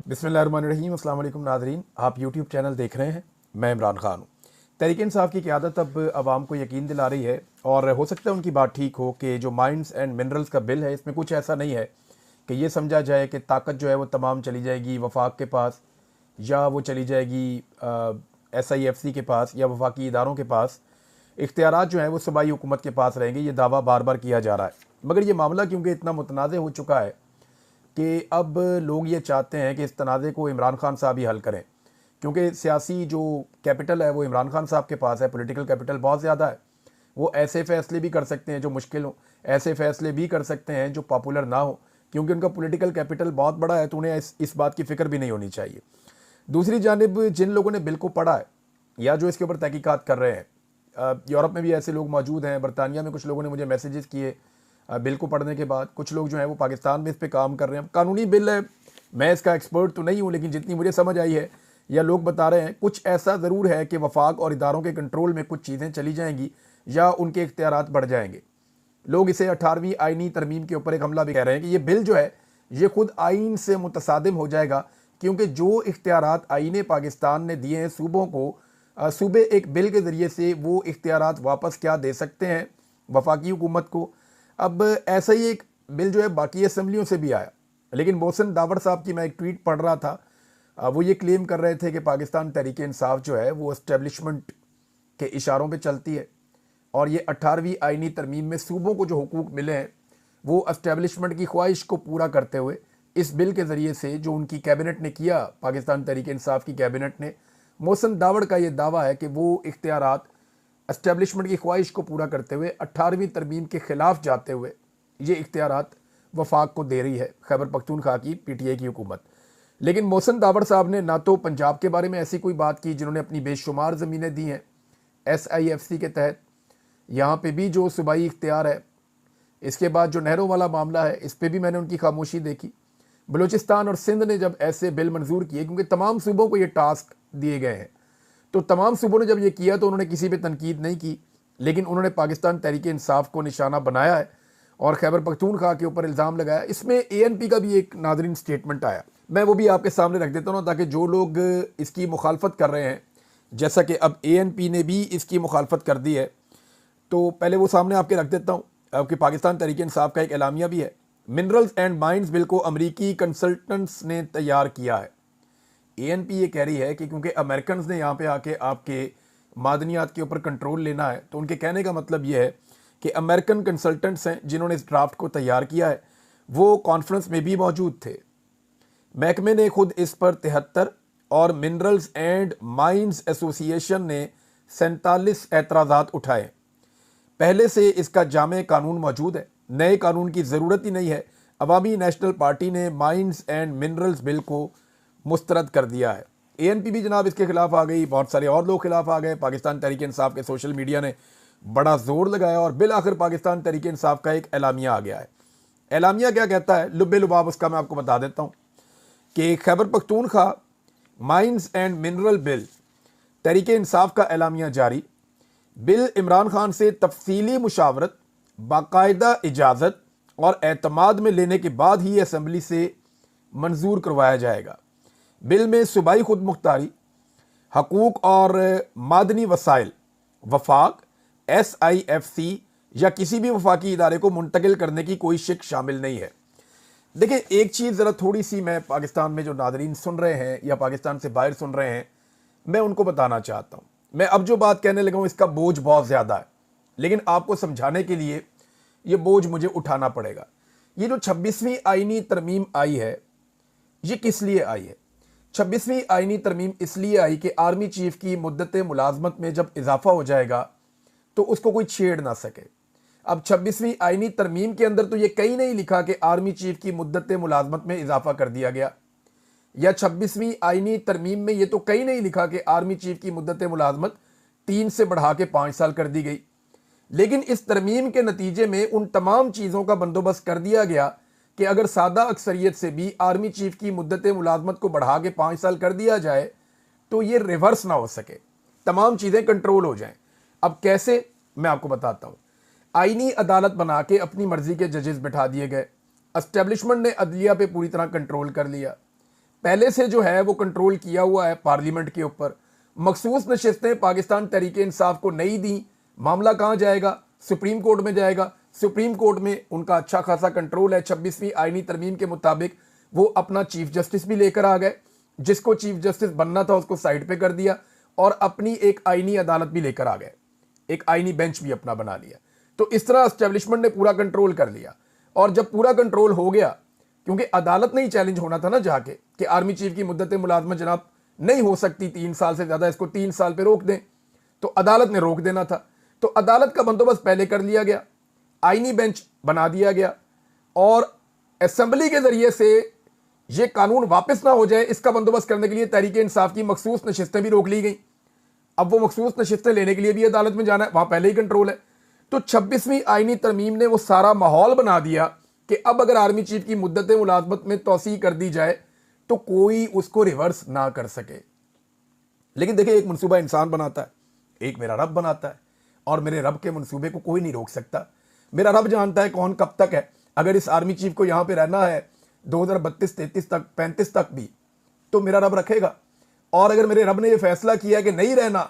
बिस्मिल्लाहिर्रहमानिर्रहीम। अस्सलाम वालेकुम नाज़रीन, आप यूट्यूब चैनल देख रहे हैं। मैं इमरान खान हूँ। तहरीक इंसाफ की क़यादत अब आवाम को यकीन दिला रही है और हो सकता है उनकी बात ठीक हो कि जो माइंस एंड मिनरल्स का बिल है इसमें कुछ ऐसा नहीं है कि ये समझा जाए कि ताकत जो है वो तमाम चली जाएगी वफाक के पास या वो चली जाएगी SIFC के पास या वफाकी इदारों के पास। इख्तियारात जो हैं वो सूबाई हुकूमत के पास रहेंगे, ये दावा बार बार किया जा रहा है। मगर ये मामला क्योंकि इतना मुतनाज़ हो चुका है कि अब लोग ये चाहते हैं कि इस तनाज़े को इमरान खान साहब ही हल करें, क्योंकि सियासी जो कैपिटल है वो इमरान खान साहब के पास है। पॉलिटिकल कैपिटल बहुत ज़्यादा है। वो ऐसे फ़ैसले भी कर सकते हैं जो मुश्किल हों, ऐसे फ़ैसले भी कर सकते हैं जो पॉपुलर ना हो, क्योंकि उनका पॉलिटिकल कैपिटल बहुत बड़ा है, तो उन्हें इस बात की फ़िक्र भी नहीं होनी चाहिए। दूसरी जानिब जिन लोगों ने बिल को पढ़ा है या जो इसके ऊपर तहकीकात कर रहे हैं, यूरोप में भी ऐसे लोग मौजूद हैं, बरतानिया में कुछ लोगों ने मुझे मैसेजेस किए बिल को पढ़ने के बाद। कुछ लोग जो हैं वो पाकिस्तान में इस पर काम कर रहे हैं। कानूनी बिल है, मैं इसका एक्सपर्ट तो नहीं हूँ, लेकिन जितनी मुझे समझ आई है या लोग बता रहे हैं, कुछ ऐसा ज़रूर है कि वफाक और इदारों के कंट्रोल में कुछ चीज़ें चली जाएंगी या उनके इख्तियारात बढ़ जाएंगे। लोग इसे 18वीं आइनी तरमीम के ऊपर एक हमला भी कह रहे हैं कि ये बिल जो है ये खुद आइन से मुतसादिम हो जाएगा, क्योंकि जो इख्तियारात आइन पाकिस्तान ने दिए हैं सूबों को, सूबे एक बिल के ज़रिए से वो इख्तियारात वापस क्या दे सकते हैं वफाकी हुकूमत को। अब ऐसा ही एक बिल जो है बाकी असम्बलियों से भी आया, लेकिन मोहसिन दावड़ साहब की मैं एक ट्वीट पढ़ रहा था, वो ये क्लेम कर रहे थे कि पाकिस्तान तहरीक इंसाफ जो है वो एस्टेब्लिशमेंट के इशारों पे चलती है और ये 18वीं आइनी तरमीम में सूबों को जो हुकूक मिले हैं वो एस्टेब्लिशमेंट की ख्वाहिश को पूरा करते हुए इस बिल के ज़रिए से जो उनकी कैबिनेट ने किया, पाकिस्तान तहरीक इंसाफ की कैबिनेट ने, मोहसिन दावड़ का ये दावा है कि वो इख्तियारात एस्टेब्लिशमेंट की ख्वाहिश को पूरा करते हुए 18वीं तरमीम के ख़िलाफ़ जाते हुए ये इख्तियारात वफाक को दे रही है खैबर पख्तूनख्वा की PTI की हुकूमत। लेकिन मोहसिन दावड़ साहब ने ना तो पंजाब के बारे में ऐसी कोई बात की, जिन्होंने अपनी बेशुमार ज़मीनें दी हैं SIFC के तहत, यहाँ पे भी जो सूबाई इख्तियार है। इसके बाद जो नहरों वाला मामला है, इस पर भी मैंने उनकी खामोशी देखी। बलूचिस्तान और सिंध ने जब ऐसे बिल मंजूर किए, क्योंकि तमाम सूबों को ये टास्क दिए गए हैं, तो तमाम सूबों ने जब ये किया तो उन्होंने किसी पे तनकीद नहीं की, लेकिन उन्होंने पाकिस्तान तहरीक इंसाफ को निशाना बनाया है और खैबर पख्तूनख्वा के ऊपर इल्ज़ाम लगाया। इसमें ANP का भी एक नाज़रीन स्टेटमेंट आया, मैं वो भी आपके सामने रख देता हूँ ताकि जो लोग इसकी मुखालफत कर रहे हैं, जैसा कि अब ANP ने भी इसकी मुखालफत कर दी है, तो पहले वो सामने आपके रख देता हूँ। आपके पाकिस्तान तहरीक इंसाफ का एक एलामिया भी है। मिनरल्स एंड माइंस बिल को अमरीकी कंसल्टेंट्स ने तैयार किया है। ANP ये कह रही है कि क्योंकि अमेरिकन ने यहाँ पे आके आपके मादनियात के ऊपर कंट्रोल लेना है, तो उनके कहने का मतलब ये है कि अमेरिकन कंसल्टेंट्स हैं जिन्होंने इस ड्राफ्ट को तैयार किया है, वो कॉन्फ्रेंस में भी मौजूद थे। महकमे ने खुद इस पर 73 और मिनरल्स एंड माइंस एसोसिएशन ने 47 एतराज़ात उठाए। पहले से इसका जामे कानून मौजूद है, नए कानून की ज़रूरत ही नहीं है। अवामी नेशनल पार्टी ने माइंस एंड मिनरल्स बिल को मुस्तरद कर दिया है। ANP भी जनाब इसके खिलाफ आ गई, बहुत सारे और लोग खिलाफ आ गए। पाकिस्तान तहरीक इंसाफ के सोशल मीडिया ने बड़ा जोर लगाया और बिल आखिर पाकिस्तान तहरीक इंसाफ का एक एलामिया आ गया है। एलामिया क्या कहता है, लुब्बे लुबाब उसका मैं आपको बता देता हूँ कि Khyber Pakhtunkhwa mines and mineral bill Tehreek Insaf का एलामिया जारी। बिल इमरान खान से तफसीली मुशावरत, बाकायदा इजाज़त और एतमाद में लेने के बाद ही असम्बली से मंजूर करवाया जाएगा। बिल में सूबाई खुद मुख्तारी, हकूक और मादनी वसाइल वफाक, SIFC या किसी भी वफाकी इदारे को मुंतकिल करने की कोई शिक शामिल नहीं है। देखिए, एक चीज़ ज़रा थोड़ी सी मैं पाकिस्तान में जो नादरीन सुन रहे हैं या पाकिस्तान से बाहर सुन रहे हैं, मैं उनको बताना चाहता हूँ। मैं अब जो बात कहने लगा हूँ इसका बोझ बहुत ज़्यादा है, लेकिन आपको समझाने के लिए ये बोझ मुझे उठाना पड़ेगा। ये जो 26वीं आइनी तरमीम आई है, ये किस लिए आई है? 26वीं आइनी तरमीम इसलिए आई कि आर्मी चीफ की मुद्दत मुलाजमत में जब इजाफा हो जाएगा तो उसको कोई छेड़ ना सके। अब 26वीं आइनी तरमीम के अंदर तो ये कहीं नहीं लिखा कि आर्मी चीफ की मुद्दत मुलाजमत में इजाफा कर दिया गया, या 26वीं आइनी तरमीम में ये तो कहीं नहीं लिखा कि आर्मी चीफ की मुद्दत मुलाजमत 3 से बढ़ा के 5 साल कर दी गई। लेकिन इस तरमीम के नतीजे में उन तमाम चीज़ों का बंदोबस्त कर दिया गया कि अगर सादा अक्सरियत से भी आर्मी चीफ की मुद्दत मुलाजमत को बढ़ा के 5 साल कर दिया जाए तो ये रिवर्स ना हो सके, तमाम चीज़ें कंट्रोल हो जाएं। अब कैसे, मैं आपको बताता हूँ। आईनी अदालत बना के अपनी मर्जी के जजेस बिठा दिए गए, एस्टेब्लिशमेंट ने अदलिया पे पूरी तरह कंट्रोल कर लिया। पहले से जो है वो कंट्रोल किया हुआ है पार्लियामेंट के ऊपर। मखसूस नशिस्तें पाकिस्तान तहरीक इंसाफ को नहीं दी, मामला कहाँ जाएगा? सुप्रीम कोर्ट में जाएगा। सुप्रीम कोर्ट में उनका अच्छा खासा कंट्रोल है। 26वीं आईनी तरमीम के मुताबिक वो अपना चीफ जस्टिस भी लेकर आ गए, जिसको चीफ जस्टिस बनना था उसको साइड पे कर दिया, और अपनी एक आईनी अदालत भी लेकर आ गए, एक आईनी बेंच भी अपना बना लिया। तो इस तरह एस्टेब्लिशमेंट ने पूरा कंट्रोल कर लिया। और जब पूरा कंट्रोल हो गया, क्योंकि अदालत ने ही चैलेंज होना था ना जाके कि आर्मी चीफ की मुद्दत मुलाजमत जनाब नहीं हो सकती 3 साल से ज्यादा, इसको 3 साल पे रोक दें, तो अदालत ने रोक देना था। तो अदालत का बंदोबस्त पहले कर लिया गया, आईनी बेंच बना दिया गया, और असेंबली के जरिए से ये कानून वापस ना हो जाए इसका बंदोबस्त करने के लिए तहरीक इंसाफ की मखसूस नशिस्तें भी रोक ली गई। अब वो मखसूस नशिस्तें लेने के लिए भी अदालत में जाना है, वहां पहले ही कंट्रोल है। तो 26वीं आईनी तरमीम ने वो सारा माहौल बना दिया कि अब अगर आर्मी चीफ की मुद्दत मुलाजमत में तोसी कर दी जाए तो कोई उसको रिवर्स ना कर सके। लेकिन देखिए, एक मनसूबा इंसान बनाता है, एक मेरा रब बनाता है, और मेरे रब के मनसूबे को कोई नहीं रोक सकता। मेरा रब जानता है कौन कब तक है। अगर इस आर्मी चीफ को यहां पे रहना है 2032, 33 तक, 35 तक भी, तो मेरा रब रखेगा। और अगर मेरे रब ने यह फैसला किया कि नहीं रहना,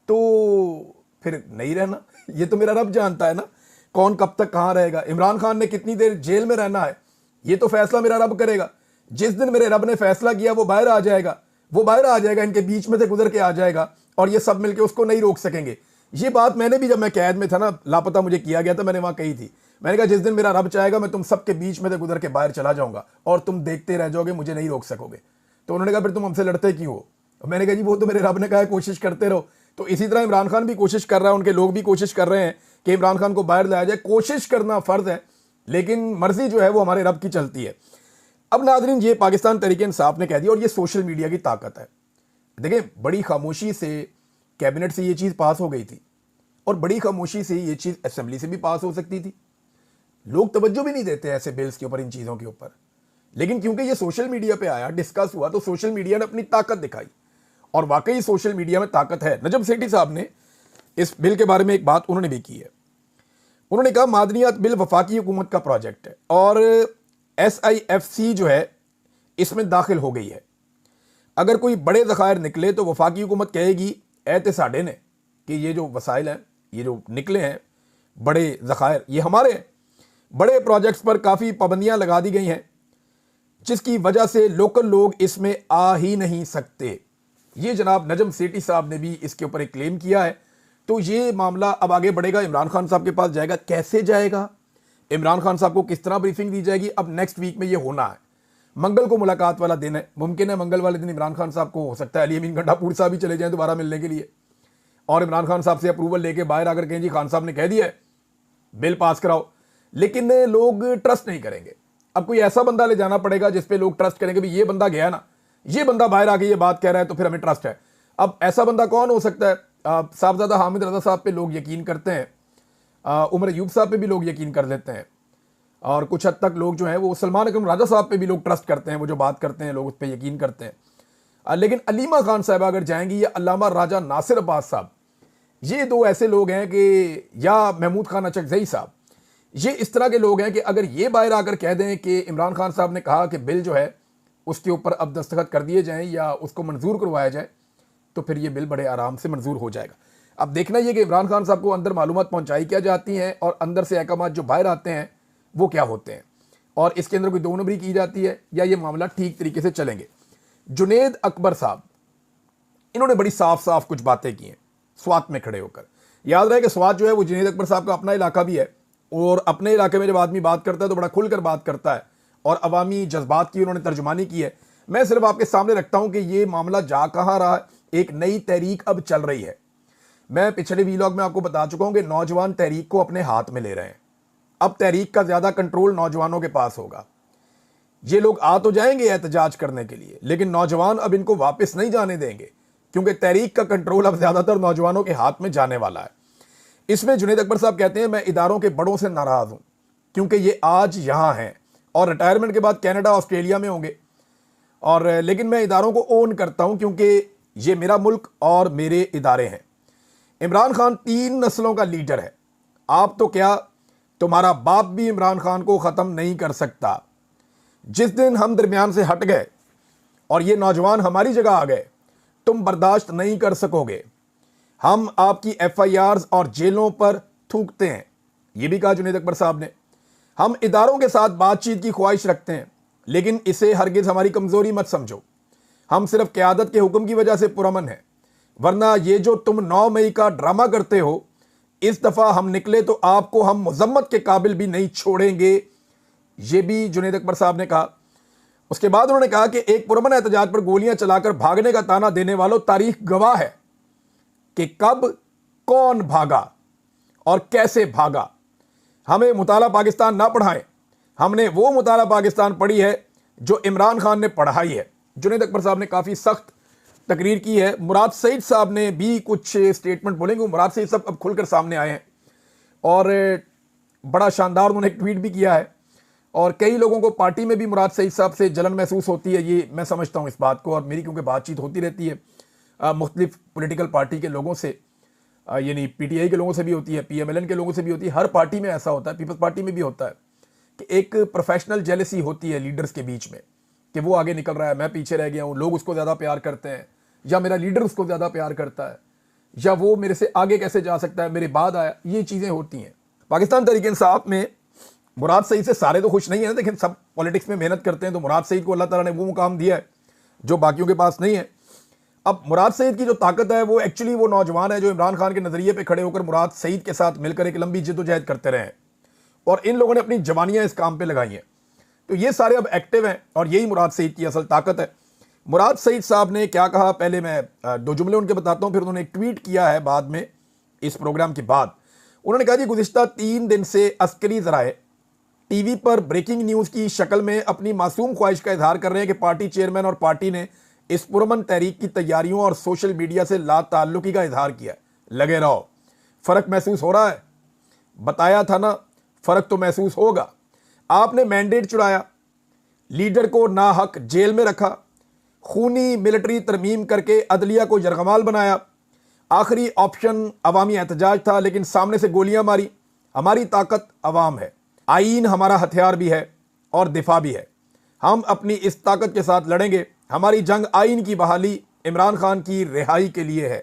तो फिर नहीं रहना। ये तो मेरा रब जानता है ना कौन कब तक कहां रहेगा। इमरान खान ने कितनी देर जेल में रहना है, ये तो फैसला मेरा रब करेगा। जिस दिन मेरे रब ने फैसला किया वो बाहर आ जाएगा, वो बाहर आ जाएगा, इनके बीच में से गुजर के आ जाएगा, और ये सब मिलके उसको नहीं रोक सकेंगे। ये बात मैंने भी, जब मैं कैद में था ना, लापता मुझे किया गया था, मैंने वहां कही थी। मैंने कहा जिस दिन मेरा रब चाहेगा मैं तुम सबके बीच में से गुजर के बाहर चला जाऊंगा और तुम देखते रह जाओगे, मुझे नहीं रोक सकोगे। तो उन्होंने कहा फिर तुम हमसे लड़ते क्यों हो? मैंने कहा जी वो तो मेरे रब ने कहा है कोशिश करते रहो। तो इसी तरह इमरान खान भी कोशिश कर रहा है, उनके लोग भी कोशिश कर रहे हैं कि इमरान खान को बाहर लाया जाए। कोशिश करना फर्ज है, लेकिन मर्जी जो है वो हमारे रब की चलती है। अब नाज़रीन, ये पाकिस्तान तहरीक इंसाफ ने कह दिया, और ये सोशल मीडिया की ताकत है। देखिए, बड़ी खामोशी से कैबिनेट से ये चीज़ पास हो गई थी, और बड़ी खामोशी से ये चीज़ असेंबली से भी पास हो सकती थी। लोग तवज्जो भी नहीं देते ऐसे बिल्स के ऊपर, इन चीज़ों के ऊपर। लेकिन क्योंकि ये सोशल मीडिया पे आया, डिस्कस हुआ, तो सोशल मीडिया ने अपनी ताकत दिखाई, और वाकई सोशल मीडिया में ताकत है। नजम सेठी साहब ने इस बिल के बारे में एक बात उन्होंने भी की है। उन्होंने कहा मादनियात बिल वफाकी हुकूमत का प्रोजेक्ट है, और SIFC जो है इसमें दाखिल हो गई है। अगर कोई बड़े ज़खायर निकले तो वफाकी हुकूमत कहेगी ऐते साडे ने, कि ये जो वसाइल हैं, ये जो निकले हैं बड़े ज़खायर, ये हमारे हैं। बड़े प्रोजेक्ट्स पर काफ़ी पाबंदियां लगा दी गई हैं, जिसकी वजह से लोकल लोग इसमें आ ही नहीं सकते। ये जनाब नजम सेठी साहब ने भी इसके ऊपर एक क्लेम किया है। तो ये मामला अब आगे बढ़ेगा, इमरान खान साहब के पास जाएगा। कैसे जाएगा? इमरान खान साहब को किस तरह ब्रीफिंग दी जाएगी? अब नेक्स्ट वीक में ये होना है। मंगल को मुलाकात वाला दिन है, मुमकिन है मंगल वाले दिन इमरान खान साहब को, हो सकता है अली अमीन गंडापुर साहब भी चले जाएं दोबारा मिलने के लिए, और इमरान खान साहब से अप्रूवल लेके बाहर आकर कहें जी खान साहब ने कह दिया है बिल पास कराओ। लेकिन लोग ट्रस्ट नहीं करेंगे। अब कोई ऐसा बंदा ले जाना पड़ेगा जिसपे लोग ट्रस्ट करेंगे, भी ये बंदा गया ना, ये बंदा बाहर आके ये बात कह रहा है, तो फिर हमें ट्रस्ट है। अब ऐसा बंदा कौन हो सकता है? साहबजादा हामिद रजा साहब पे लोग यकीन करते हैं, उमर अयूब साहब पे भी लोग यकीन कर लेते हैं, और कुछ हद तक लोग जो हैं वो सलमान अकरम राजा साहब पे भी लोग ट्रस्ट करते हैं, वो जो बात करते हैं लोग उस पर यकीन करते हैं। लेकिन अलीमा खान साहब अगर जाएंगी, या अल्लामा राजा नासिर अब्बास साहब, ये दो ऐसे लोग हैं कि, या महमूद खान अचकजई साहब, ये इस तरह के लोग हैं कि अगर ये बाहर आकर कह दें कि इमरान खान साहब ने कहा कि बिल जो है उसके ऊपर अब दस्तखत कर दिए जाएं या उसको मंजूर करवाया जाए, तो फिर ये बिल बड़े आराम से मंजूर हो जाएगा। अब देखना ये कि इमरान खान साहब को अंदर मालूमात पहुंचाई क्या जाती हैं, और अंदर से अहकाम जो बाहर आते हैं वो क्या होते हैं, और इसके अंदर कोई दो नंबरी की जाती है, या ये मामला ठीक तरीके से चलेंगे। जुनेद अकबर साहब, इन्होंने बड़ी साफ साफ कुछ बातें की हैं स्वात में खड़े होकर। याद रहे कि स्वात जो है वो जुनेद अकबर साहब का अपना इलाका भी है, और अपने इलाके में जब आदमी बात करता है तो बड़ा खुलकर बात करता है, और अवामी जज्बात की उन्होंने तर्जुमानी की है। मैं सिर्फ आपके सामने रखता हूं कि ये मामला जा कहां रहा है। एक नई तहरीक अब चल रही है। मैं पिछले वीलॉग में आपको बता चुका हूं कि नौजवान तहरीक को अपने हाथ में ले रहे हैं। अब तहरीक का ज्यादा कंट्रोल नौजवानों के पास होगा। ये लोग आ तो जाएंगे एहतजाज करने के लिए, लेकिन नौजवान अब इनको वापस नहीं जाने देंगे, क्योंकि तहरीक का कंट्रोल अब ज्यादातर नौजवानों के हाथ में जाने वाला है। इसमें जुनेद अकबर साहब कहते हैं मैं इदारों के बड़ों से नाराज हूं, क्योंकि ये आज यहां हैं और रिटायरमेंट के बाद कनाडा ऑस्ट्रेलिया में होंगे, और लेकिन मैं इदारों को ओन करता हूं क्योंकि ये मेरा मुल्क और मेरे इदारे हैं। इमरान खान 3 नस्लों का लीडर है। आप तो क्या, तुम्हारा बाप भी इमरान खान को ख़त्म नहीं कर सकता। जिस दिन हम दरमियान से हट गए और ये नौजवान हमारी जगह आ गए, तुम बर्दाश्त नहीं कर सकोगे, हम आपकी FIRs और जेलों पर थूकते हैं। यह भी कहा जुनैद अकबर साहब ने। हम इदारों के साथ बातचीत की ख्वाहिश रखते हैं, लेकिन इसे हरगिज हमारी कमजोरी मत समझो। हम सिर्फ क़यादत के हुक्म की वजह से पुरअमन हैं, वरना ये जो तुम 9 मई का ड्रामा करते हो, इस दफा हम निकले तो आपको हम मुजम्मत के काबिल भी नहीं छोड़ेंगे। ये भी जुनैद अकबर साहब ने कहा। उसके बाद उन्होंने कहा कि एक पुरअमन एहतजाज पर गोलियां चलाकर भागने का ताना देने वालों, तारीख गवाह है कि कब कौन भागा और कैसे भागा। हमें मुताला पाकिस्तान ना पढ़ाएं, हमने वो मुताला पाकिस्तान पढ़ी है जो इमरान खान ने पढ़ाई है। जुनैद अकबर साहब ने काफ़ी सख्त तकरीर की है। मुराद सईद साहब ने भी कुछ स्टेटमेंट बोलेंगे। मुराद सईद साहब अब खुलकर सामने आए हैं और बड़ा शानदार उन्होंने एक ट्वीट भी किया है, और कई लोगों को पार्टी में भी मुराद सईद साहब से जलन महसूस होती है। ये मैं समझता हूँ इस बात को, और मेरी क्योंकि बातचीत होती रहती है मुख्तलिफ पॉलिटिकल पार्टी के लोगों से, यानी PTI के लोगों से भी होती है, PMLN के लोगों से भी होती है। हर पार्टी में ऐसा होता है, पीपल्स पार्टी में भी होता है कि एक प्रोफेशनल जेलसी होती है लीडर्स के बीच में कि वो आगे निकल रहा है, मैं पीछे रह गया हूँ, लोग उसको ज़्यादा प्यार करते हैं, या मेरा लीडर उसको ज़्यादा प्यार करता है, या वो मेरे से आगे कैसे जा सकता है, मेरे बाद आया। ये चीज़ें होती हैं। पाकिस्तान तहरीक इंसाफ में मुराद सईद से सारे तो खुश नहीं है, लेकिन सब पॉलिटिक्स में मेहनत करते हैं, तो मुराद सईद को अल्लाह ताला ने वो मुकाम दिया है जो बाकियों के पास नहीं है। अब मुराद सईद की जो ताकत है वो एक्चुअली वो नौजवान है जो इमरान खान के नज़रिए पे खड़े होकर मुराद सईद के साथ मिलकर एक लंबी जद्दोजहद करते रहे हैं, और इन लोगों ने अपनी जवानियां इस काम पे लगाई हैं। तो ये सारे अब एक्टिव हैं, और यही मुराद सईद की असल ताकत है। मुराद सईद साहब ने क्या कहा, पहले मैं 2 जुमले उनके बताता हूँ, फिर उन्होंने एक ट्वीट किया है बाद में इस प्रोग्राम के बाद। उन्होंने कहा कि गुज़िश्ता 3 दिन से अस्करी ज़राए TV पर ब्रेकिंग न्यूज़ की शक्ल में अपनी मासूम ख्वाहिश का इजहार कर रहे हैं कि पार्टी चेयरमैन और पार्टी ने इस पुरअमन तहरीक की तैयारियों और सोशल मीडिया से लाताल्लुकी का इजहार किया है। लगे रहो, फ़र्क महसूस हो रहा है, बताया था ना, फ़र्क तो महसूस होगा। आपने मैंडेट चुराया, लीडर को नाहक जेल में रखा, खूनी मिलिट्री तरमीम करके अदलिया को यरगमाल बनाया। आखिरी ऑप्शन अवामी एहतजाज था, लेकिन सामने से गोलियां मारी। हमारी ताकत अवाम है, आईन हमारा हथियार भी है और दिफा भी है। हम अपनी इस ताकत के साथ लड़ेंगे। हमारी जंग आईन की बहाली, इमरान खान की रिहाई के लिए है।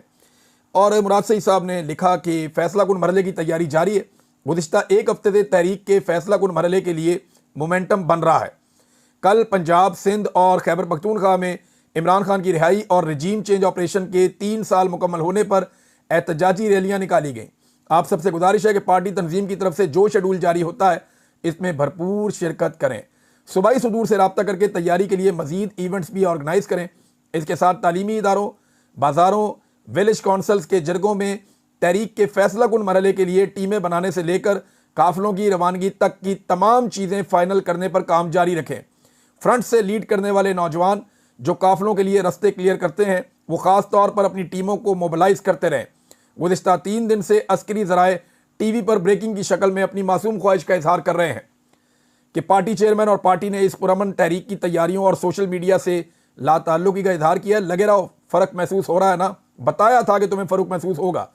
और मुराद सईद साहब ने लिखा कि फैसला कुन मरहले की तैयारी जारी है। गुज़िश्ता 1 हफ्ते से तहरीक के फैसला कुन मरहले के लिए मोमेंटम बन रहा है। कल पंजाब, सिंध और खैबर पख्तूनख्वा में इमरान खान की रिहाई और रजीम चेंज ऑपरेशन के 3 साल मुकम्मल होने पर एहतजाजी रैलियां निकाली गईं। आप सबसे गुजारिश है कि पार्टी तंजीम की तरफ से जो शेड्यूल जारी होता है इसमें भरपूर शिरकत करें। सूबाई सुदूर से रब्ता करके तैयारी के लिए मजीद इवेंट्स भी ऑर्गेनाइज करें। इसके साथ तालीमी इदारों, बाज़ारों, विलेज काउंसिल्स के जरगों में तहरीक के फैसला कुन मरहले के लिए टीमें बनाने से लेकर काफिलों की रवानगी तक की तमाम चीज़ें फाइनल करने पर काम जारी रखें। फ्रंट से लीड करने वाले नौजवान जो काफिलों के लिए रास्ते क्लियर करते हैं, वो ख़ास तौर पर अपनी टीमों को मोबिलाइज करते रहें। गुज़िश्ता 3 दिन से अस्करी ज़राए TV पर ब्रेकिंग की शक्ल में अपनी मासूम ख्वाहिश का इजहार कर रहे हैं कि पार्टी चेयरमैन और पार्टी ने इस पुरअमन तहरीक की तैयारियों और सोशल मीडिया से लाताल्लुकी का इजहार किया। लगे रहो, फ़र्क महसूस हो रहा है ना, बताया था कि तुम्हें फ़र्क महसूस होगा।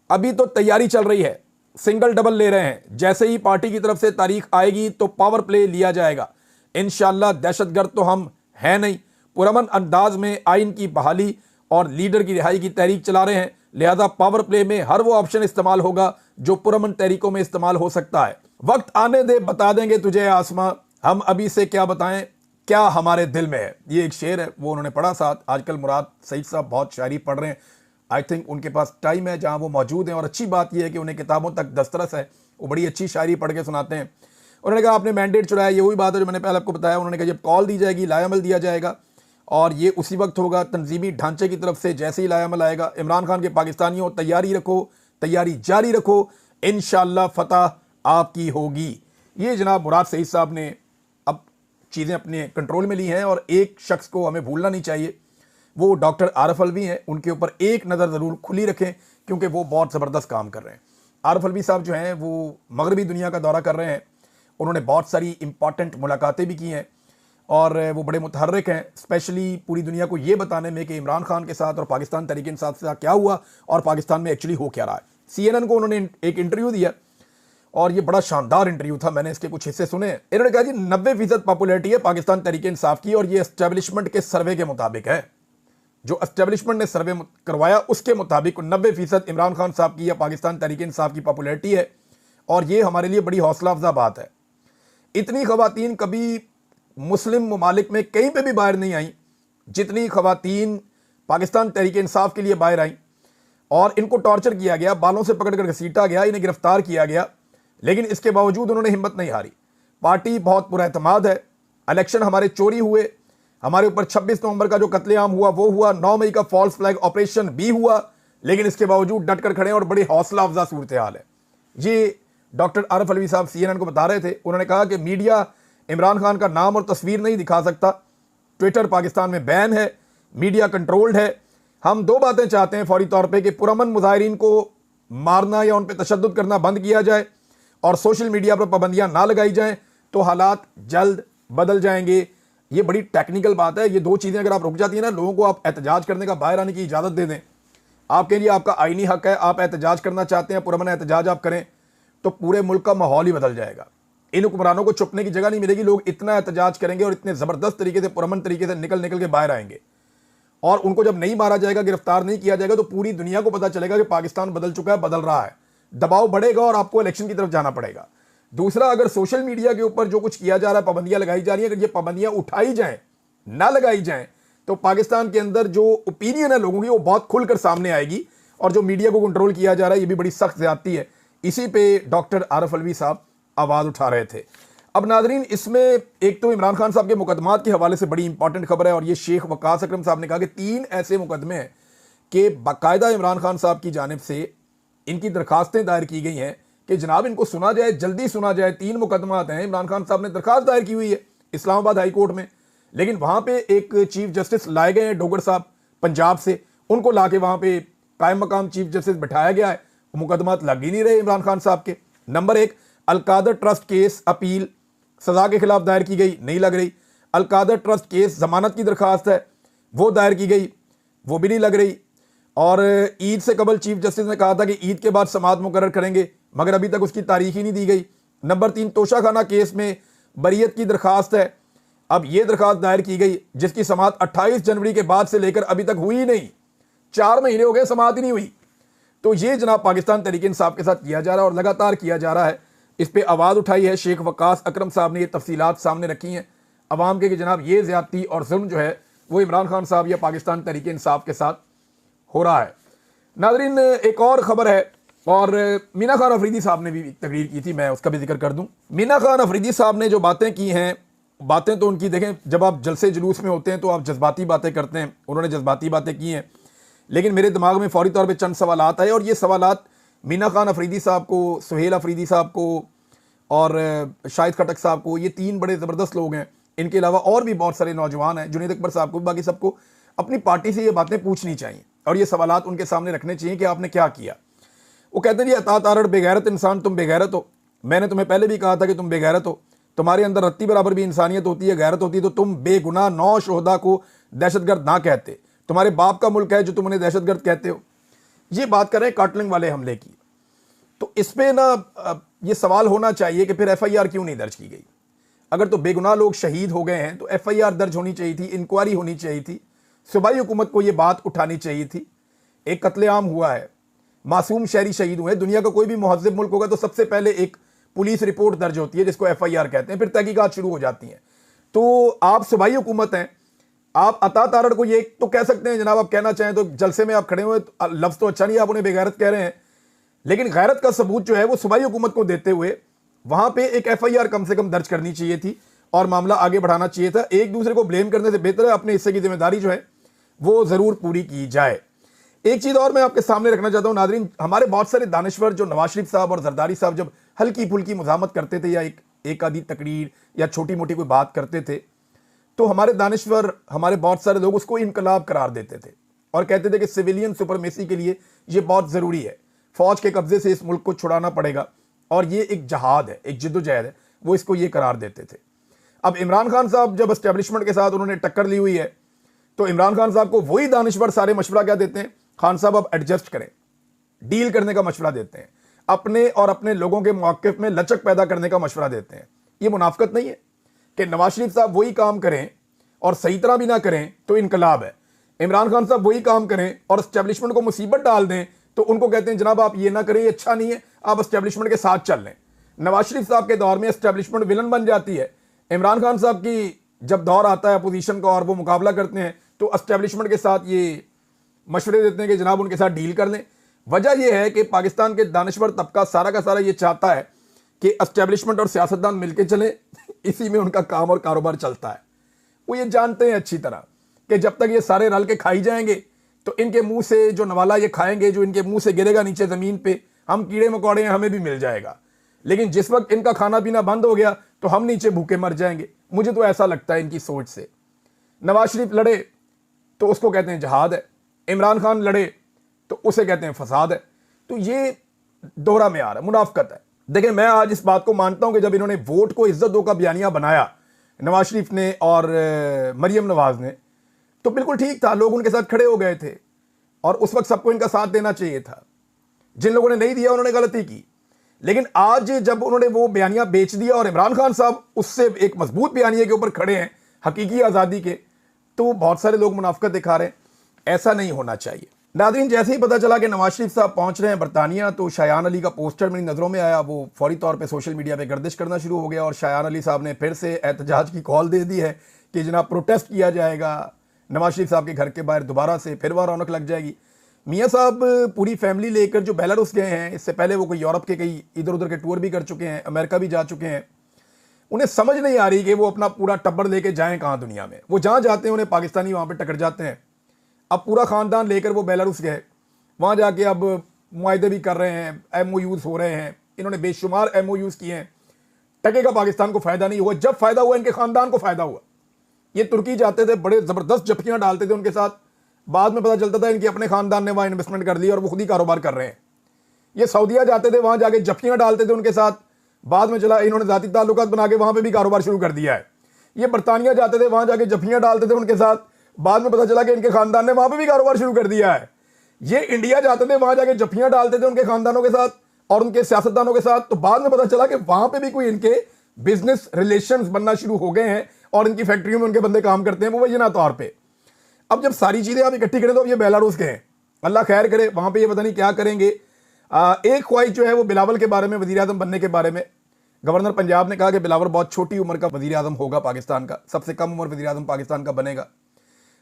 अभी तो तैयारी चल रही है, सिंगल डबल ले रहे हैं। जैसे ही पार्टी की तरफ से तारीख आएगी तो पावर प्ले लिया जाएगा। इंशाअल्लाह दहशतगर्द तो हम हैं नहीं, पुरअमन अंदाज में आइन की बहाली और लीडर की रिहाई की तहरीक चला रहे हैं। लिहाजा पावर प्ले में हर वो ऑप्शन इस्तेमाल होगा जो पुरअमन तहरीकों में इस्तेमाल हो सकता है। वक्त आने दे, बता देंगे तुझे आसमां, हम अभी से क्या बताएं क्या हमारे दिल में है। ये एक शेर है, वो उन्होंने पढ़ा साथ। आजकल मुराद सईद साहब बहुत शायरी पढ़ रहे हैं। आई थिंक उनके पास टाइम है जहां वो मौजूद हैं, और अच्छी बात यह है कि उन्हें किताबों तक दस्तरस है। वो बड़ी अच्छी शायरी पढ़ के सुनाते हैं। उन्होंने कहा आपने मैंडेट चुराया, ये वही बात है जो मैंने पहले आपको बताया। उन्होंने कहा जब कॉल दी जाएगी लायामल दिया जाएगा, और ये उसी वक्त होगा। तंजीमी ढांचे की तरफ से जैसे ही लायामल आएगा, इमरान खान के पाकिस्तानियों तैयारी रखो, तैयारी जारी रखो, इंशाअल्लाह फतह आपकी होगी। ये जनाब मुराद सईद साहब ने अब चीज़ें अपने कंट्रोल में ली हैं, और एक शख्स को हमें भूलना नहीं चाहिए, वो डॉक्टर आरिफ अलवी हैं। उनके ऊपर एक नज़र ज़रूर खुली रखें, क्योंकि वो बहुत ज़बरदस्त काम कर रहे हैं। आरिफ अलवी साहब जो हैं वो मगरबी दुनिया का दौरा कर रहे हैं। उन्होंने बहुत सारी इंपॉर्टेंट मुलाकातें भी की हैं, और वो बड़े मुतहर्रिक हैं, स्पेशली पूरी दुनिया को ये बताने में कि इमरान खान के साथ और पाकिस्तान तहरीक इंसाफ के साथ क्या हुआ और पाकिस्तान में एक्चुअली हो क्या रहा है। CNN को उन्होंने एक इंटरव्यू दिया, और ये बड़ा शानदार इंटरव्यू था, मैंने इसके कुछ हिस्से सुने। इन्होंने कहा जी 90% पॉपुलैरिटी है पाकिस्तान तहरीक इंसाफ की, और ये एस्टेब्लिशमेंट के सर्वे के मुताबिक है। जो एस्टेब्लिशमेंट ने सर्वे करवाया उसके मुताबिक 90% इमरान खान साहब की या पाकिस्तान तहरीक इंसाफ की पॉपुलैरिटी है, और ये हमारे लिए बड़ी हौसला अफजा बात है। इतनी खवातीन कभी मुस्लिम ममालिक में कहीं पे भी बाहर नहीं आई जितनी खवातीन पाकिस्तान तहरीक इंसाफ के लिए बाहर आई, और इनको टॉर्चर किया गया, बालों से पकड़कर घसीटा गया, इन्हें गिरफ्तार किया गया, लेकिन इसके बावजूद उन्होंने हिम्मत नहीं हारी। पार्टी बहुत पुरएतमाद है। इलेक्शन हमारे चोरी हुए, हमारे ऊपर 26 नवंबर का जो कत्लेआम हुआ वो हुआ, 9 मई का फॉल्स फ्लैग ऑपरेशन भी हुआ, लेकिन इसके बावजूद डट कर खड़े हैं और बड़ी हौसला अफजा सूरत हाल है। ये डॉक्टर आरिफ अलवी साहब CNN को बता रहे थे। उन्होंने कहा कि मीडिया इमरान खान का नाम और तस्वीर नहीं दिखा सकता, ट्विटर पाकिस्तान में बैन है, मीडिया कंट्रोल्ड है। हम दो बातें चाहते हैं फौरी तौर पे कि पुरअमन मुजाहिरीन को मारना या उन पर तशद्दुद करना बंद किया जाए और सोशल मीडिया पर पाबंदियां ना लगाई जाएं, तो हालात जल्द बदल जाएंगे। ये बड़ी टेक्निकल बात है। ये दो चीज़ें अगर आप रुक जाती हैं ना, लोगों को आप एहतजाज करने का, बाहर आने की इजाज़त दे दें, आपके लिए आपका आईनी हक है, आप एहतजाज करना चाहते हैं, पुरअमन एहतजाज आप करें, तो पूरे मुल्क का माहौल ही बदल जाएगा। इन हुक्मरानों को छुपने की जगह नहीं मिलेगी, लोग इतना एहतजाज करेंगे और इतने ज़बरदस्त तरीके से, पुरअमन तरीके से निकल के बाहर आएंगे, और उनको जब नहीं मारा जाएगा, गिरफ्तार नहीं किया जाएगा, तो पूरी दुनिया को पता चलेगा कि पाकिस्तान बदल चुका है, बदल रहा है। दबाव बढ़ेगा और आपको इलेक्शन की तरफ जाना पड़ेगा। दूसरा, अगर सोशल मीडिया के ऊपर जो कुछ किया जा रहा है, पाबंदियां लगाई जा रही है, अगर ये पाबंदियां उठाई जाएं, ना लगाई जाएं, तो पाकिस्तान के अंदर जो ओपिनियन है लोगों की वो बहुत खुलकर सामने आएगी, और जो मीडिया को कंट्रोल किया जा रहा है ये भी बड़ी सख्त ज्यादती है। इसी पे डॉक्टर आरिफ अलवी साहब आवाज उठा रहे थे। अब नाजरीन, इसमें एक तो इमरान खान साहब के मुकदमात के हवाले से बड़ी इंपॉर्टेंट खबर है, और ये शेख वकास अकरम साहब ने कहा कि 3 ऐसे मुकदमे हैं कि बाकायदा इमरान खान साहब की जानिब से इनकी दरखास्तें दायर की गई हैं कि जनाब इनको सुना जाए, जल्दी सुना जाए। 3 मुकदमात हैं, इमरान खान साहब ने दरखास्त दायर की हुई है इस्लामाबाद हाई कोर्ट में, लेकिन वहां पे एक चीफ जस्टिस लाए गए हैं डोगर साहब पंजाब से, उनको ला के वहां पे कायम मकाम चीफ जस्टिस बैठाया गया है। मुकदमात लग ही नहीं रहे इमरान खान साहब के। Number 1, Al-Qadir trust case appeal सजा के खिलाफ दायर की गई, नहीं लग रही। अलकादर ट्रस्ट केस जमानत की दरखास्त है, वो दायर की गई, वो भी नहीं लग रही। और ईद से कबल चीफ जस्टिस ने कहा था कि ईद के बाद समाअत मुकर्रर करेंगे, मगर अभी तक उसकी तारीख ही नहीं दी गई। नंबर 3, तोशाखाना केस में बरीयत की दरखास्त है, अब ये दरखास्त दायर की गई जिसकी समाअत 28 जनवरी के बाद से लेकर अभी तक हुई नहीं, 4 महीने हो गए, समाअत ही नहीं हुई। तो ये जनाब पाकिस्तान तहरीक इंसाफ के साथ किया जा रहा है और लगातार किया जा रहा है। इस पर आवाज़ उठाई है शेख वकास अकरम साहब ने, ये तफसीलात सामने रखी हैं अवाम के कि जनाब ये ज़्यादती और जुल्म जो है वो इमरान खान साहब या पाकिस्तान तहरीक इंसाफ के साथ हो रहा है। नाजरीन, एक और ख़बर है, और मीना खान अफरीदी साहब ने भी तकरीर की थी, मैं उसका भी जिक्र कर दूं। मीना खान अफरीदी साहब ने जो बातें की हैं, बातें तो उनकी देखें, जब आप जलसे जुलूस में होते हैं तो आप जज्बाती बातें करते हैं, उन्होंने जज्बाती बातें की हैं, लेकिन मेरे दिमाग में फौरी तौर पे चंद सवालात आए, और ये सवालात मीना खान अफरीदी साहब को, सुहेल अफरीदी साहब को और शाहिद खटक साहब को, ये 3 बड़े ज़बरदस्त लोग हैं, इनके अलावा और भी बहुत सारे नौजवान हैं, जुनैद अकबर साहब को, बाकी सबको अपनी पार्टी से ये बातें पूछनी चाहिए और ये सवालात उनके सामने रखने चाहिए कि आपने क्या किया। वो कहते हैं जी अतात आरड़ बेगैरत इंसान, तुम बेगैरत हो, मैंने तुम्हें पहले भी कहा था कि तुम बेगैरत हो, तुम्हारे अंदर रत्ती बराबर भी इंसानियत होती है, गैरत होती है, तो तुम बेगुनाह 9 शोहदा को दहशतगर्द ना कहते, तुम्हारे बाप का मुल्क है जो तुम उन्हें दहशतगर्द कहते हो। ये बात कर रहे हैं काटलिंग वाले हमले की। तो इस पे ना ये सवाल होना चाहिए कि फिर FIR क्यों नहीं दर्ज की गई? अगर तो बेगुनाह लोग शहीद हो गए हैं तो FIR दर्ज होनी चाहिए थी, इंक्वायरी होनी चाहिए थी, सूबाई हुकूमत को ये बात उठानी चाहिए थी। एक कत्लेआम हुआ है, मासूम शहरी शहीद हुए हैं, दुनिया का कोई भी मुहज़्ज़ब मुल्क होगा तो सबसे पहले एक पुलिस रिपोर्ट दर्ज होती है जिसको FIR कहते हैं, फिर तहकीकात शुरू हो जाती हैं। तो आप सूबाई हुकूमत हैं, आप अतात आरड़ को ये तो कह सकते हैं जनाब, आप कहना चाहें तो जलसे में आप खड़े हुए, लफ्ज़ तो अच्छा नहीं, आप उन्हें बेगैरत कह रहे हैं, लेकिन गैरत का सबूत जो है वो सूबाई हुकूमत को देते हुए वहां पे एक FIR कम से कम दर्ज करनी चाहिए थी और मामला आगे बढ़ाना चाहिए था। एक दूसरे को ब्लेम करने से बेहतर है अपने हिस्से की जिम्मेदारी जो है वो जरूर पूरी की जाए। एक चीज और मैं आपके सामने रखना चाहता हूं नाजरीन, हमारे बहुत सारे दानिश्वर जो नवाज शरीफ साहब और जरदारी साहब जब हल्की फुल्की मुजामत करते थे या एक आधी तकरीर या छोटी मोटी कोई बात करते थे, तो हमारे दानिश्वर, हमारे बहुत सारे लोग उसको इनकलाब करार देते थे और कहते थे कि सिविलियन सुपरमेसी के लिए ये बहुत जरूरी है, फौज के कब्जे से इस मुल्क को छुड़ाना पड़ेगा और ये एक जहाद है, एक जिद्दोजहद है, वो इसको ये करार देते थे। अब इमरान खान साहब जब एस्टेब्लिशमेंट के साथ उन्होंने टक्कर ली हुई है तो इमरान खान साहब को वही दानिश्वर सारे मशवरा क्या देते हैं, खान साहब अब एडजस्ट करें, डील करने का मशवरा देते हैं। अपने और अपने लोगों के मौक़िफ़ में लचक पैदा करने का मशवरा देते हैं। ये मुनाफ़िकत नहीं है कि नवाज शरीफ साहब वही काम करें और सही तरह भी ना करें तो इनकलाब है, इमरान खान साहब वही काम करें और एस्टेब्लिशमेंट को मुसीबत डाल दें तो उनको कहते हैं जनाब आप ये ना करें, ये अच्छा नहीं है, आप एस्टेब्लिशमेंट के साथ चल लें। नवाज शरीफ साहब के दौर में एस्टेब्लिशमेंट विलन बन जाती है। इमरान खान साहब की जब दौर आता है अपोजिशन का और वो मुकाबला करते हैं तो एस्टेब्लिशमेंट के साथ ये मशवरे देते हैं कि जनाब उनके साथ डील कर लें। वजह यह है कि पाकिस्तान के दानश्वर तबका सारा का सारा ये चाहता है कि एस्टेब्लिशमेंट और सियासतदान मिलकर चलें, इसी में उनका काम और कारोबार चलता है। वो ये जानते हैं अच्छी तरह कि जब तक ये सारे रल के खाई जाएंगे तो इनके मुंह से जो नवाला ये खाएंगे, जो इनके मुंह से गिरेगा नीचे ज़मीन पे, हम कीड़े मकोड़े हैं, हमें भी मिल जाएगा। लेकिन जिस वक्त इनका खाना पीना बंद हो गया तो हम नीचे भूखे मर जाएंगे। मुझे तो ऐसा लगता है इनकी सोच से। नवाज शरीफ लड़े तो उसको कहते हैं जहाद है, इमरान खान लड़े तो उसे कहते हैं फसाद है। तो ये दोहरा मेयार है, मुनाफकत है। देखिए, मैं आज इस बात को मानता हूं कि जब इन्होंने वोट को इज्जत दो का बयानिया बनाया नवाज शरीफ ने और मरियम नवाज ने, तो बिल्कुल ठीक था, लोग उनके साथ खड़े हो गए थे और उस वक्त सबको इनका साथ देना चाहिए था। जिन लोगों ने नहीं दिया उन्होंने गलती की। लेकिन आज जब उन्होंने वो बयानिया बेच दिया और इमरान खान साहब उससे एक मजबूत बयानिया के ऊपर खड़े हैं हकीकी आज़ादी के, तो बहुत सारे लोग मुनाफिकत दिखा रहे हैं। ऐसा नहीं होना चाहिए। नाज़रीन, जैसे ही पता चला कि नवाज शरीफ साहब पहुंच रहे हैं बरतानिया तो शायान अली का पोस्टर मेरी नज़रों में आया। वो फौरी तौर पे सोशल मीडिया पे गर्दिश करना शुरू हो गया और शायान अली साहब ने फिर से एहतजाज की कॉल दे दी है कि जनाब प्रोटेस्ट किया जाएगा नवाज शरीफ साहब के घर के बाहर दोबारा से, फिर वहाँ रौनक लग जाएगी। मियाँ साहब पूरी फैमिली लेकर जो बेलारूस गए हैं, इससे पहले वो कोई यूरोप के कई इधर उधर के टूर भी कर चुके हैं, अमेरिका भी जा चुके हैं। उन्हें समझ नहीं आ रही कि वो अपना पूरा टब्बर लेके जाएं कहाँ दुनिया में। वो जहाँ जाते हैं उन्हें पाकिस्तानी वहाँ पे टकर जाते हैं। अब पूरा ख़ानदान लेकर वो बेलारूस गए, वहाँ जाके अब मुआहदे भी कर रहे हैं, MOUs हो रहे हैं। इन्होंने बेशुमार MOUs किए हैं। टके का पाकिस्तान को फ़ायदा नहीं हुआ। जब फ़ायदा हुआ इनके ख़ानदान को फ़ायदा हुआ। ये तुर्की जाते थे, बड़े ज़बरदस्त जफ्फियाँ डालते थे उनके साथ, बाद में पता चलता था इनके अपने ख़ानदान ने वहाँ इन्वेस्टमेंट कर ली और वो खुद ही कारोबार कर रहे हैं। ये सऊदीया जाते थे, वहाँ जाके जफ्फियाँ डालते थे उनके साथ, बाद में चला इन्होंने ज़ाती ताल्लुकात बना के वहाँ पर भी कारोबार शुरू कर दिया है। ये बरतानिया जाते थे, वहाँ जाके जफ्फियाँ डालते थे उनके साथ, बाद में पता चला कि इनके ख़ानदान ने वहाँ पर भी कारोबार शुरू कर दिया है। ये इंडिया जाते थे, वहाँ जाके जफ्फियाँ डालते थे उनके ख़ानदानों के साथ और उनके सियासतदानों के साथ, तो बाद में पता चला कि वहाँ पर भी कोई इनके बिजनेस रिलेशंस बनना शुरू हो गए हैं और इनकी फैक्ट्रियों में उनके बंदे काम करते हैं मुबैना तौर पे। अब जब सारी चीज़ें आप इकट्ठी करें तो अब ये बेलारूस के हैं, अल्लाह खैर करे, वहाँ पे ये पता नहीं क्या करेंगे। एक ख्वाहिश जो है वो बिलावल के बारे में, वज़ीर आज़म बनने के बारे में। गवर्नर पंजाब ने कहा कि बिलावल बहुत छोटी उम्र का वज़ीर आज़म होगा पाकिस्तान का, सबसे कम उम्र वज़ीर आज़म पाकिस्तान का बनेगा।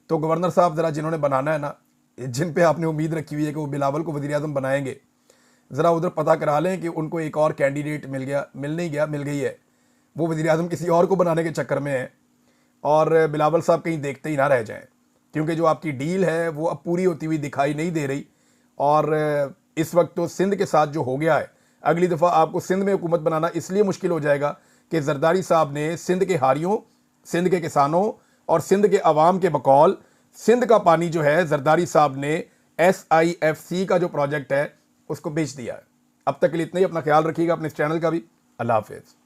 तो गवर्नर साहब ज़रा जिन्होंने बनाना है ना, जिन पे आपने उम्मीद रखी हुई है कि वो बिलावल को वज़ीर आज़म बनाएंगे, ज़रा उधर पता करा लें कि उनको एक और कैंडिडेट मिल गया, मिल नहीं गया, मिल गई है। वो वज़ीर आज़म किसी और को बनाने के चक्कर में है और बिलावल साहब कहीं देखते ही ना रह जाएं, क्योंकि जो आपकी डील है वो अब पूरी होती हुई दिखाई नहीं दे रही। और इस वक्त तो सिंध के साथ जो हो गया है, अगली दफ़ा आपको सिंध में हुकूमत बनाना इसलिए मुश्किल हो जाएगा कि जरदारी साहब ने सिंध के हारियों, सिंध के किसानों और सिंध के अवाम के बकौल सिंध का पानी जो है जरदारी साहब ने SIFC का जो प्रोजेक्ट है उसको बेच दिया है। अब तक के लिए इतना ही। अपना ख्याल रखिएगा, अपने इस चैनल का भी। अल्लाह हाफिज़।